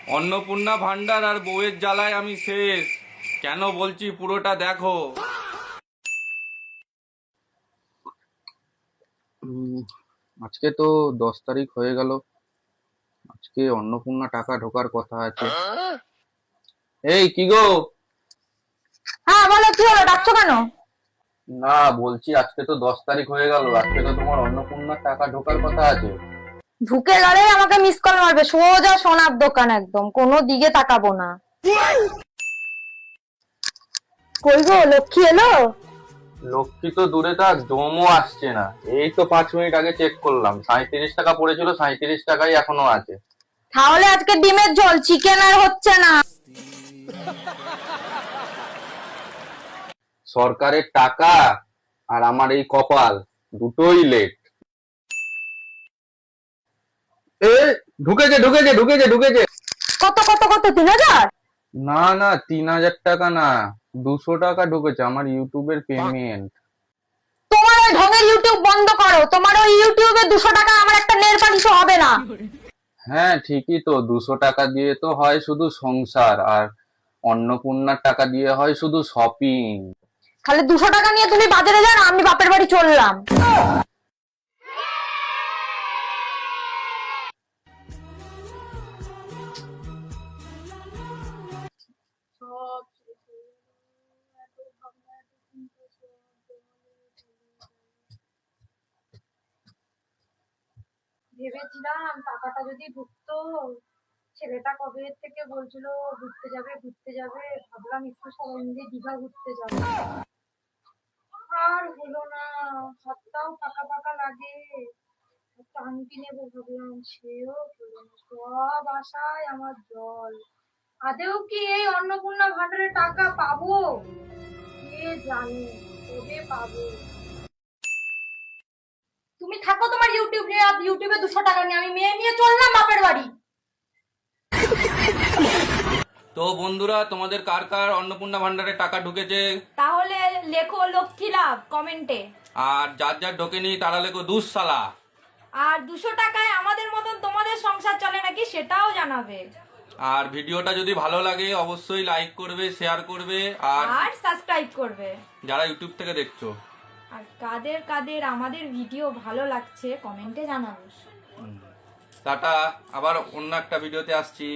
অন্নপূর্ণা ভান্ডার আর বউয়ের জ্বালায় আমি শেষ। কেন বলছি পুরোটা দেখো। আজকে তো 10 তারিখ হয়ে গেল। আজকে অন্নপূর্ণা টাকা ঢোকার কথা আছে। এই কি গো? হ্যাঁ বলো, কি হলো, ডাকছো কেন? না, বলছি আজকে তো 10 তারিখ হয়ে গেল, আজকে তো তোমার অন্নপূর্ণার টাকা ঢোকার কথা আছে। ঢুকে গেলে আমাকে মিস কল মারবে, সোজা সোনার দোকান, একদম কোনো দিকে তাকাবো না। কই গো, লক্ষ্মী এলো? লক্ষ্মী তো দূরে থাক, জমও আসছে না। এই তো 5 মিনিট আগে চেক করলাম, 37 টাকা পড়েছিল, 37 টাকাই এখনো আছে। তাহলে আজকে ডিমের ঝোল, চিকেন আর হচ্ছে না। সরকারের টাকা আর আমার এই কপাল, দুটোই লেট। এ, ঢুকেছে ঢুকেছে ঢুকেছে ঢুকেছে। কত কত কত, 3,000? না না, 3,000 টাকা না, 200 টাকা ঢুকেছে আমার ইউটিউবের পেমেন্ট। তোমার ওই ঢঙের ইউটিউব বন্ধ করো, তোমার ওই ইউটিউবে 200 টাকা আমার একটা নেল পালিশও হবে না। হ্যাঁ ঠিকই তো, 200 টাকা দিয়ে তো হয় শুধু সংসার, আর অন্নপূর্ণার টাকা দিয়ে হয় শুধু শপিং। খালি 200 টাকা নিয়ে তুমি বাজারে যান, আমি বাপের বাড়ি চললাম। ভেবেছিলাম টাকাটা যদি ঢুকতো। ছেলেটা কবে থেকে বলছিল ঘুরতে যাবে ঘুরতে যাবে, ভাবলাম একটু সবাই মিলে দীঘা ঘুরতে যাবো। আর হলো না, হাতটাও ফাঁকা ফাঁকা লাগে। একটা আংটি নেবো ভাবলাম, সেও হলো না। সব আশায় আমার জল। আদেও কি এই অন্নপূর্ণা ভান্ডারের টাকা পাবো? কে জানে কবে পাবো। তুমি থাকো তোমার ইউটিউব নিয়ে, আর ইউটিউবে 200 টাকা নিয়ে আমি মেয়ে নিয়ে চললাম বাপের বাড়ি। তো বন্ধুরা, তোমাদের কার কার অন্নপূর্ণা ভান্ডারে টাকা ঢুকেছে? তাহলে লেখো লক্ষ্মী লাভ কমেন্টে। আর যার যার ঢোকেনি তারা লেখো দুঃসালা। আর 200 টাকায় আমাদের মতন তোমাদের সংসার চলে নাকি সেটাও জানাবে। আর ভিডিওটা যদি ভালো লাগে অবশ্যই লাইক করবে, শেয়ার করবে, আর আর সাবস্ক্রাইব করবে। যারা ইউটিউব থেকে দেখছো। আর কাদের কাদের আমাদের ভিডিও ভালো লাগছে কমেন্টে জানাবে। টাটা, আবার অন্য একটা ভিডিওতে আসছি।